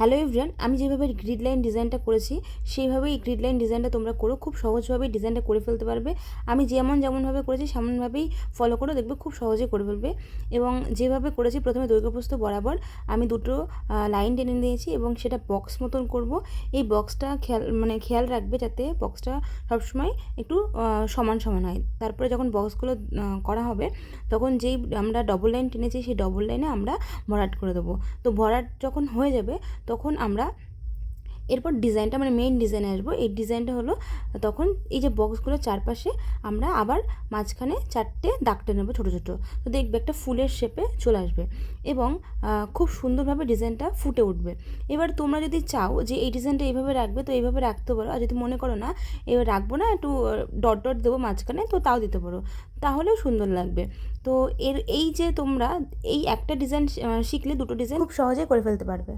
Hello everyone, আমি যেভাবে grid line ডিজাইনটা করেছি সেইভাবেই এই গ্রিড লাইন ডিজাইনটা তোমরা করো। খুব সহজভাবে ডিজাইনটা করে ফেলতে পারবে। আমি যেমনভাবে করেছি সেমনভাবেই ফলো করো, দেখবে খুব সহজে করে ফেলবে। এবং যেভাবে করেছি প্রথমে দৈর্ঘ্যপ্রস্থ বরাবর আমি দুটো লাইন টেনে নিয়েছি এবং সেটা বক্স মতন করব। এই বক্সটা খেয়াল রাখবে যাতে বক্সটা সবসময় একটু সমান সমান হয়। তারপরে যখন বক্সগুলো করা হবে তখন যেই আমরা ডবল লাইন টেনেছি সেই ডবল লাইনে আমরা ভরাট করে দেবো। তো ভরাট যখন হয়ে যাবে তখন আমরা এরপর ডিজাইনটা মেইন ডিজাইনে আসবো। এই ডিজাইনটা হলো তখন এই যে বক্সগুলোর চারপাশে আমরা আবার মাঝখানে 4টে দাগ টেনে নেবো ছোটো ছোটো। তো দেখবে একটা ফুলের শেপে চলে আসবে এবং খুব সুন্দরভাবে ডিজাইনটা ফুটে উঠবে। এবার তোমরা যদি চাও যে এই ডিজাইনটা এইভাবে রাখবে তো এইভাবে রাখতে পারো, আর যদি মনে করো না এবার রাখবো না, একটু ডট ডট দেবো মাঝখানে, তো তাও দিতে পারো, তাহলেও সুন্দর লাগবে। তো এই যে তোমরা এই একটা ডিজাইন শিখলে দুটো ডিজাইন খুব সহজেই করে ফেলতে পারবে।